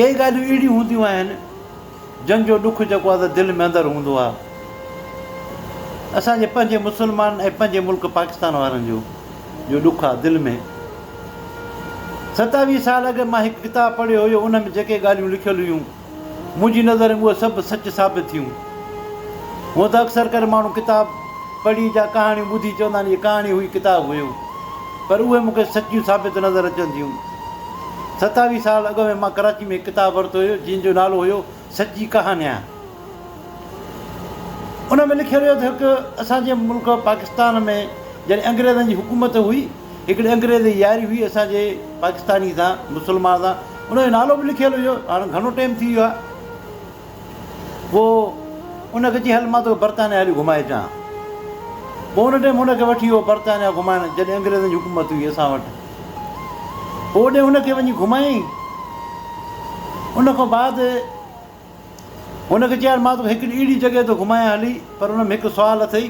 कई ॻाल्हियूं अहिड़ियूं हूंदियूं आहिनि जंहिंजो ॾुखु जेको आहे त दिलि में अंदरि हूंदो आहे। असांजे पंहिंजे मुस्लमान ऐं पंहिंजे मुल्क पाकिस्तान वारनि जो ॾुखु आहे दिलि में। 27 साल अॻु मां हिकु किताबु पढ़ियो हुयो, उन में जेके ॻाल्हियूं लिखियलु हुयूं मुंहिंजी नज़र में उहे सभु सच साबित थियूं। हूअं त अक्सर करे माण्हू किताबु पढ़ी जा कहाणियूं ॿुधी चवंदा आहिनि हीअ कहाणी हुई किताबु हुयो, पर उहे मूंखे सचियूं साबित नज़र अचनि थियूं। 27 साल अॻु में मां कराची में किताबु वरितो हुयो जंहिंजो नालो हुयो सची कहानियां। उन में लिखियलु हुयो त हिकु असांजे मुल्क पाकिस्तान में जॾहिं अंग्रेज़नि जी हुकूमत हुई, हिकिड़ी अंग्रेज़ जी यारी हुई असांजे पाकिस्तानी सां, मुस्लमान सां। उनजो नालो बि लिखियलु हुयो, हाणे घणो टाइम थी वियो आहे। पोइ उनखे चई हल मां तोखे बर्तानिया हली घुमाए अचां। पोइ उन टाइम हुनखे वठी वियो बर्तानिया घुमाइण, जॾहिं अंग्रेज़नि जी हुकूमत हुई असां वटि। पोइ ओॾे हुनखे वञी घुमायईं। उन खां बाद हुनखे चयां मां तोखे हिकिड़ी अहिड़ी जॻह ते घुमायां हली, पर हुन में हिकु सुवालु अथई,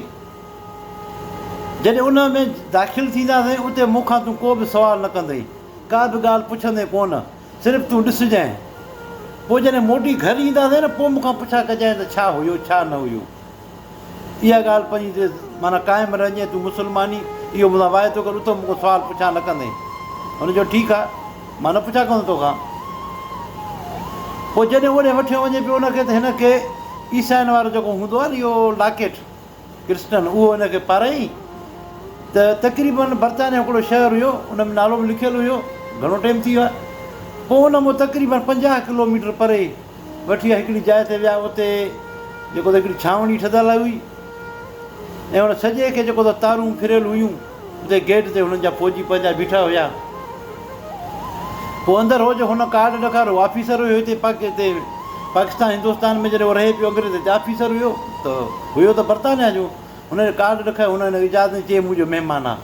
जॾहिं उन में दाख़िलु थींदासीं उते मूंखां तूं को बि सुवालु न कंदई, का बि ॻाल्हि पुछंदे कोन, सिर्फ़ु तूं ॾिसजांइ। पोइ जॾहिं मोटी घर ईंदासीं न पोइ मूंखां पुछा कजांइ त छा हुयो छा न हुयो। इहा ॻाल्हि पंहिंजी माना क़ाइमु रहिजांइ, तूं मुस्लमानी इहो मूंसां वाइदो कर, उतो मूंखे सुवालु पुछा न कंदई। हुनजो ठीकु आहे, मां न पुछा कंदो तोखां। पोइ जॾहिं ओॾे वठियो वञे पियो उनखे, त हिनखे ईसाइनि वारो जेको हूंदो आहे न इहो लॉकेट क्रिस्टन, उहो हिनखे पाराई। त तक़रीबन बर्तानिया हिकिड़ो शहरु हुयो, उन में नालो बि लिखियलु हुयो, घणो टाइम थी वियो आहे। पोइ हुन मूं तक़रीबन 50 किलोमीटर परे वठी विया, हिकिड़ी जाइ ते विया। उते जेको त हिकिड़ी छावनी ठहियलु हुई ऐं हुन सॼे खे जेको त तारूं फिरियल हुयूं, उते गेट ते हुननि जा फ़ौजी पंहिंजा बीठा हुया। पोइ अंदरि हो जो हुन कार्ड ॾेखारियो, ऑफिसर हुयो हिते पाकिस्तान हिंदुस्तान में जॾहिं उहो रहे पियो अंग्रेज़ हिते ऑफिसर हुयो त बर्तानिया जो। हुनजो कार्ड ॾेखारियो, हुन इजाज़त चई मुंहिंजो महिमान आहे,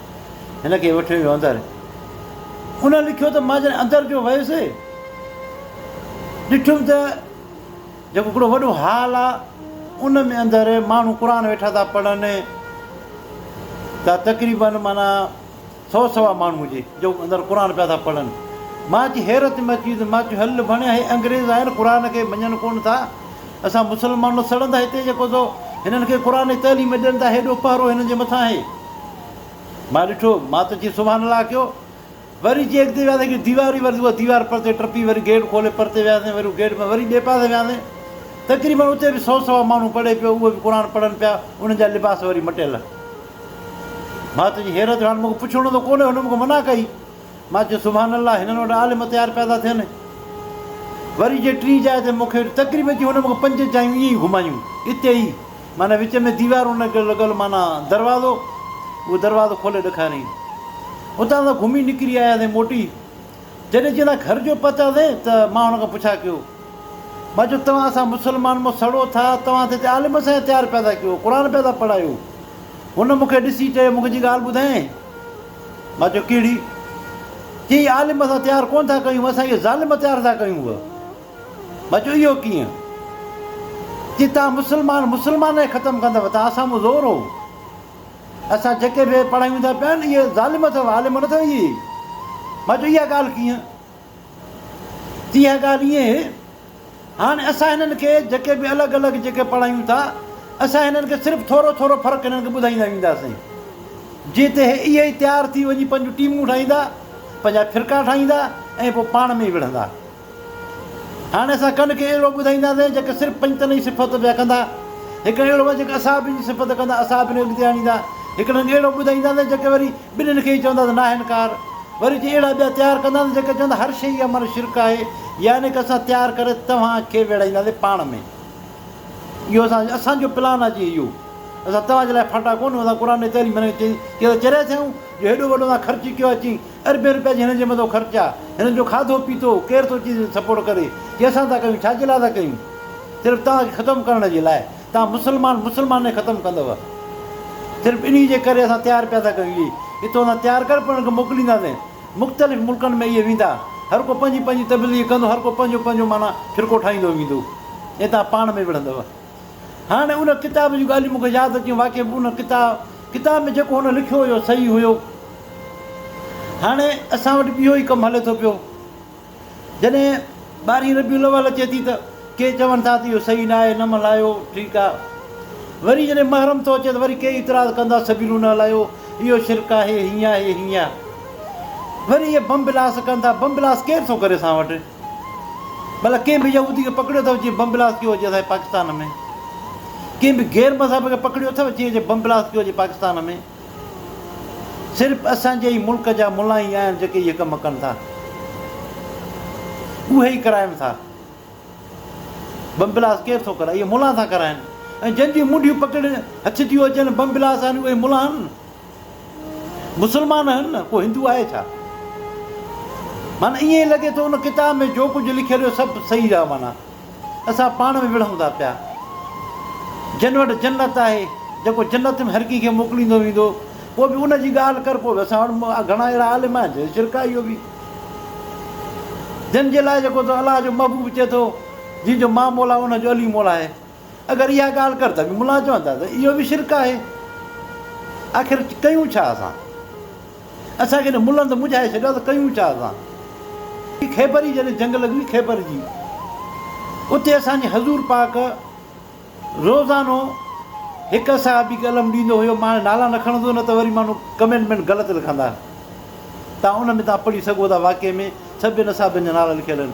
हिनखे वठी वियो अंदरि। उन लिखियो त मां जॾहिं अंदरि जो वियुसि ॾिठुमि त जेको हिकिड़ो वॾो हाल आहे, उन में अंदरि माण्हू क़ुर वेठा था पढ़नि, त तक़रीबन माना 100 माण्हू हुजे जो अंदरि क़ुर पिया था पढ़नि। मां अची हैरत में अची, मां चयो हल भणिया हे अंग्रेज़ आहिनि, क़ुर खे मञनि कोन था, असां मुस्लमान सड़ंदा हिते जेको थो हिननि खे क़ुर जी तइलीम ॾियनि था, हेॾो पहरो हिननि जे मथां आहे। मां ॾिठो, मां त चई सुभाणे अलाह कयो। वरी जीअं अॻिते वियासीं हिकिड़ी दीवार हुई, वरी उहा दीवार परते टपी, वरी गेट खोले परते वियासीं, वरी गेट में वरी ॿिए पासे वियासीं। तक़रीबन उते बि 100 माण्हू पढ़े पियो, उहे बि क़ुर पढ़नि पिया, उन्हनि जा लिबास वरी मटियल। मां त हैरत, हाणे मूंखे पुछणो त कोन्हे, हुन मूंखे मना कई। मां चयो सुभाणे अलाह, हिननि वटि आलिम तयारु पिया था थियनि। वरी जे टी जाइ ते मूंखे तक़रीबन हुन मूंखे 5 जायूं ईअं ई घुमायूं, हिते ई माना विच में दीवार हुनखे लॻल माना दरवाज़ो, उहो दरवाज़ो खोले ॾेखारियईं। उतां खां घुमी निकिरी आयासीं मोटी। जॾहिं चवंदा घर जो पहुतासीं त मां हुन खां पुछा कयो, मां चयो तव्हां असां मुस्लमान मां सड़ो था, तव्हां त हिते आलिम सां तयारु पिया था कयो, क़ुर पिया था पढ़ायो। हुन मूंखे ॾिसी चयो, मूंखे ॻाल्हि ॿुधाए। मां चयो कहिड़ी? चई आलिम सां तयारु कोन था कयूं, असां इहे ज़ालिम तयारु था कयूं। मां चयो इहो कीअं? चई तव्हां मुस्लमान खे ख़तमु कंदव, तव्हां साम्हूं ज़ोर हो। असां जेके बि पढ़ायूं था पिया न इहे ज़ालिम अथव, आलिम न अथव इहे। मां चयो इहा ॻाल्हि कीअं? इहा ॻाल्हि ईअं, हाणे असां हिननि खे जेके बि अलॻि अलॻि जेके पढ़ायूं था, असां हिननि खे सिर्फ़ु थोरो थोरो फ़र्क़ु हिननि खे ॿुधाईंदा वेंदासीं। जिते इहे ई तयारु थी वञी पंहिंजूं टीमूं ठाहींदा, पंहिंजा फ़िरका ठाहींदा ऐं पोइ पाण में ई विढ़ंदा। हाणे असां कनि खे अहिड़ो ॿुधाईंदासीं जेके सिर्फ़ु पंजतन जी सिफ़त पिया कंदा, हिकु अहिड़ो जेके असाबिन जी सिफ़त कंदा, असाबिन अॻिते आणींदा, हिकिड़नि अहिड़ो ॿुधाईंदासीं जेके वरी ॿिन्हिनि खे ई चवंदासीं नाहिनकार। वरी जे अहिड़ा ॿिया तयारु कंदासीं जेके चवंदा हर शइ अमल शिरक आहे, यानी की असां तयारु करे तव्हांखे विढ़ाईंदासीं पाण में। इहो असांजो प्लान आहे। जी इहो असां तव्हांजे लाइ फाटा कोन, असां क़ुर जी तइलीम चई त चरे थियूं जो हेॾो वॾो असां ख़र्चु कयो आहे। चई अरबे रुपया जी हिन जे मथां ख़र्चु आहे, हिननि जो खाधो पीतो केरु थो चीज़ सपोर्ट करे, की असां था कयूं, छाजे लाइ था कयूं? सिर्फ़ु तव्हांखे ख़तमु करण जे लाइ। तव्हां मुस्लमान खे ख़तमु कंदव, सिर्फ़ु इन जे करे असां तयारु पिया था कयूं। इहे हितां असां तयारु करे पाण खे मोकिलींदासीं, मुख़्तलिफ़ मुल्कनि में इहे वेंदा, हर को पंहिंजी पंहिंजी तब्लीग कंदो, हर को पंहिंजो पंहिंजो माना फ़िरको ठाहींदो वेंदो ऐं तव्हां पाण में विढ़ंदव। हाणे उन किताब जूं ॻाल्हियूं मूंखे यादि अचियूं, वाक़ई उन किताब में जेको हुन लिखियो हुयो सही हुयो। हाणे असां वटि बि इहो ई कमु हले थो पियो। जॾहिं 12 रबीउल अव्वल अचे थी त के चवनि था त इहो सही न आहे, न मल्हायो, ठीकु आहे। वरी जॾहिं महरम थो अचे त वरी के इतराज़ कंदा सबीलूं न हलायो, इहो शिरक आहे, हीअं आहे, हीअं आहे। वरी इहे बम बिलास कनि था। बम बिलास केरु थो करे असां वटि? भला कंहिं बि यहूदी खे पकड़ियो अथव जीअं बम बिलास कयो हुजे असांजे पाकिस्तान में? कंहिं बि गैर मज़हब खे पकड़ियो अथव जीअं जे बम बिलास कयो हुजे पाकिस्तान में? सिर्फ़ु असांजे ई मुल्क जा मुला ई आहिनि जेके इहे कमु कनि था, उहे ई कराइनि था। बम बिलास केरु थो कराए? इहे मुला था कराइनि। ऐं जंहिंजी मुंडियूं पकड़े हथिजियूं अचनि बम बिलास आहिनि, उहे मुला आहिनि, मुस्लमान आहिनि न, को हिंदू आहे छा? माना ईअं ई लॻे थो उन किताब में जो कुझु लिखियलु हुयो सभु सही आहे। माना असां पाण में विढ़ूं था पिया। जिन वटि जन्नत आहे, जेको जन्नत में हर कंहिंखे मोकिलींदो वेंदो, पोइ बि उनजी ॻाल्हि कर। पोइ बि असां वटि घणा अहिड़ा आलिम आहिनि शिरक आहे इहो बि। जंहिंजे लाइ जेको अलाह जो महबूब चए थो जंहिंजो मां मौला उनजो अली मौला आहे, अगरि इहा ॻाल्हि कर त बि मुला चवंदा त इहो बि शिरक आहे। आख़िर कयूं छा असां? असांखे त मुलनि त मुझाए छॾियो त कयूं छा असां? ख़ैबरी जॾहिं जंग लॻी ख़ैबर जी, उते असांजे हज़ूर पाक रोज़ानो हिकु सहाबी खे अलम ॾींदो हुयो। मां नाला न खणंदो, न त वरी माण्हू कमेंट में ग़लति लिखंदा। तव्हां उन में तव्हां पढ़ी सघो था, वाक़ई में सभिनि असाबियुनि जा नाला लिखियल आहिनि।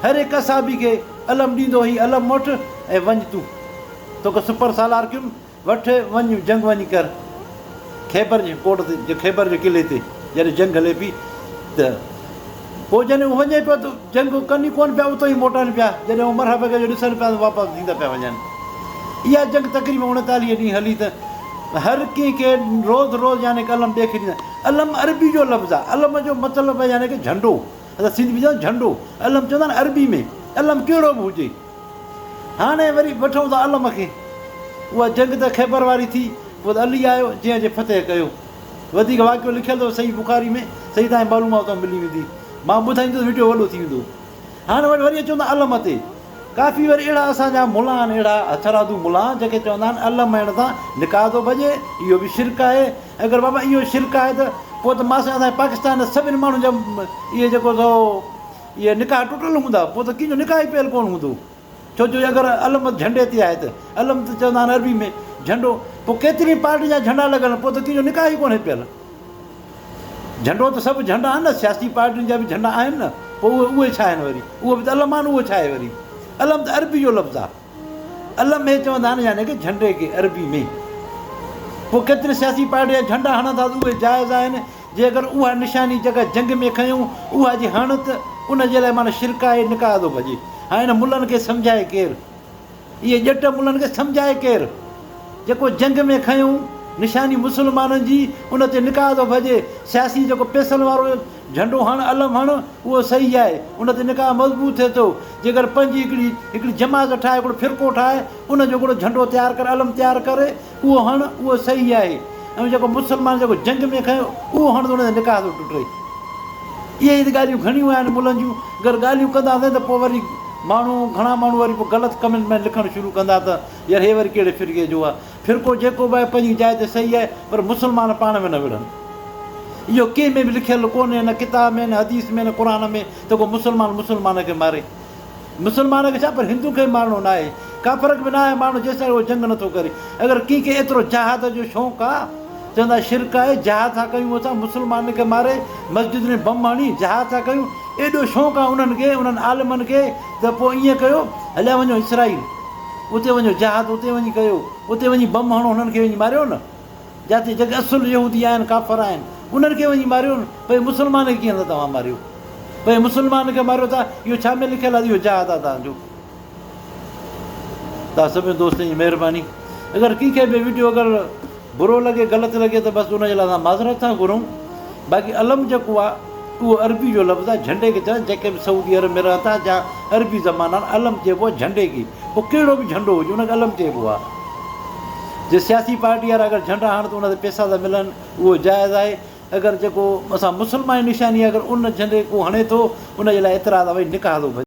हर हिकु असाबी खे अलम ॾींदो हुई, अलम वठि ऐं वञ तूं, तोखे सुपर सालार कयुमि, वठि वञ जंग वञी कर। ख़ैबर जे कोट ते, ख़ैबर जे किले ते जॾहिं जंग हले पई त पोइ जॾहिं उहो वञे पियो त जंग कनि कोन पिया, उतो ई मोटनि पिया। जॾहिं उहो मरहब खे ॾिसनि पिया त वापसि थींदा पिया वञनि। इहा जंग तक़रीबन 39 ॾींहं हली त हर कंहिंखे रोज़ु रोज़ु यानी की अलम ॿिए खे ॾींदा। अलम अरबी जो लफ़्ज़ु आहे। अलम जो मतिलबु आहे यानी की झंडो। असां सिंधी में चवंदा झंडो, अलम चवंदा आहिनि अरबी में। अलम कहिड़ो बि हुजे। हाणे वरी वठूं था अलम खे। उहा जंग त ख़ैबर वारी थी, पोइ त अली आयो जंहिं जे फतेह कयो। वधीक वाक़ियो लिखियलु अथव सही बुखारी में, सही तव्हांजी मालूमात उतां मिली वेंदी। मां ॿुधाईंदुसि, वीडियो वॾो थी वेंदो। हाणे वरी अचूं था अलम ते। काफ़ी वरी अहिड़ा असांजा मुला आहिनि, अहिड़ा हथरादू मुला जेके चवंदा आहिनि अलम हणण सां निकाह थो भॼे, इहो बि शिरक आहे। अगरि बाबा इहो शिरक आहे त पोइ त मां असांजे पाकिस्तान सभिनी माण्हुनि जा इहे जेको अथव इहे निकाह टुटल हूंदा, पोइ त कंहिंजो निकाह ई पियल कोन हूंदो। छो जो अगरि अलम झंडे ते आहे त अलम त चवंदा आहिनि अरबी में झंडो, पोइ केतिरी पार्टी जा झंडा लॻल, पोइ त कंहिंजो निकाह ई कोन्हे पियल। झंडो त सभु झंडा आहिनि न, सियासी पार्टियुनि जा बि झंडा आहिनि न, पोइ उहे छा आहिनि वरी? उहो बि त अलम आहिनि, उहो छा आहे वरी? अलम त अरबी जो लफ़्ज़ु आहे। अलम में चवंदा आहिनि यानी की झंडे खे अरबी में। पोइ केतिरी सियासी पार्टी जा झंडा हणंदा त उहे जाइज़ आहिनि। जे अगरि उहा निशानी जेका जंग में खयूं उहा जे हण त उनजे लाइ माना शिरक आहे, निकाह थो भॼे। हाणे हिन मुलनि खे सम्झाए केरु? इहे ॼट मुलनि खे सम्झाए केरु? जेको जंग में खयूं निशानी मुस्लमाननि जी, उन ते निकाह थो भॼे। सियासी जेको पैसनि वारो झंडो हण, अलम हण, उहो सही आहे, उन ते निकाह मज़बूत थिए थो। जेकर पंहिंजी हिकिड़ी जमात ठाहे, हिकिड़ो फ़िरक़ो ठाहे, उनजो हिकिड़ो झंडो तयारु करे, अलम तयारु करे, उहो हण, उहो सही आहे। ऐं जेको मुस्लमान जेको जंग में खयो उहो हण त उन ते निकाह थो टुटे। इहे ई त ॻाल्हियूं घणियूं आहिनि मुलनि जूं। अगरि ॻाल्हियूं कंदासीं त पोइ वरी माण्हू, घणा माण्हू वरी पोइ ग़लति कमेंट में लिखणु शुरू कंदा त यार हे वरी कहिड़े फ़िरके जो आहे। फ़िरको जेको बि आहे पंहिंजी जाइ ते सही आहे, पर मुस्लमान पाण में न विढ़नि। इहो कंहिं में बि लिखियलु कोन्हे, न किताब में, न हदीस में, न क़ुर में, त को मुस्लमान खे मारे। मुस्लमान खे छा, पर हिंदू खे मारणो न आहे। का फ़र्क़ु बि न आहे माण्हू जेसि ताईं उहो जंग नथो करे। अगरि कंहिंखे एतिरो जहाद जो शौक़ु आहे, चवंदा शिरक आहे, जहाद था कयूं असां, मुस्लमान खे मारे मस्जिद में बम हणी जहाद था कयूं, एॾो शौक़ु आहे उन्हनि खे, उन्हनि आलिमनि खे, त पोइ ईअं कयो, हलिया वञो इसराईल, उते वञो जहाद, उते वञी कयो, उते वञी बम हणो, हुननि खे वञी मारियो न। जिते जेके असुलु यहूदी आहिनि, काफ़र आहिनि, उन्हनि खे वञी मारियो न। भई मुस्लमान खे कीअं त तव्हां मारियो? भई मुस्लमान खे मारियो था, इहो छा में लिखियलु आहे? इहो जहाद आहे तव्हांजो। तव्हां सभिनी दोस्तनि जी महिरबानी। अगरि कंहिंखे बि वीडियो अगरि बुरो लॻे, ग़लति लॻे त बसि उनजे लाइ असां माज़रत था घुरूं। बाक़ी अलम जेको आहे उहो अरबी जो लफ़्ज़ु आहे। झंडे खे चवनि, जेके बि सऊदी अरब में रहनि था जा अरबी ज़माना आहिनि, अलम चइबो आहे झंडे खे। पोइ कहिड़ो बि झंडो हुजे उनखे अलम चइबो आहे। जे सियासी पार्टी वारा अगरि झंडा हणनि त उन ते पैसा था मिलनि, उहो जाइज़ आहे। अगरि जेको असां मुस्लमान निशानी अगरि उन झंडे को हणे थो, उनजे लाइ एतिरा भई निकाह थो भॼे।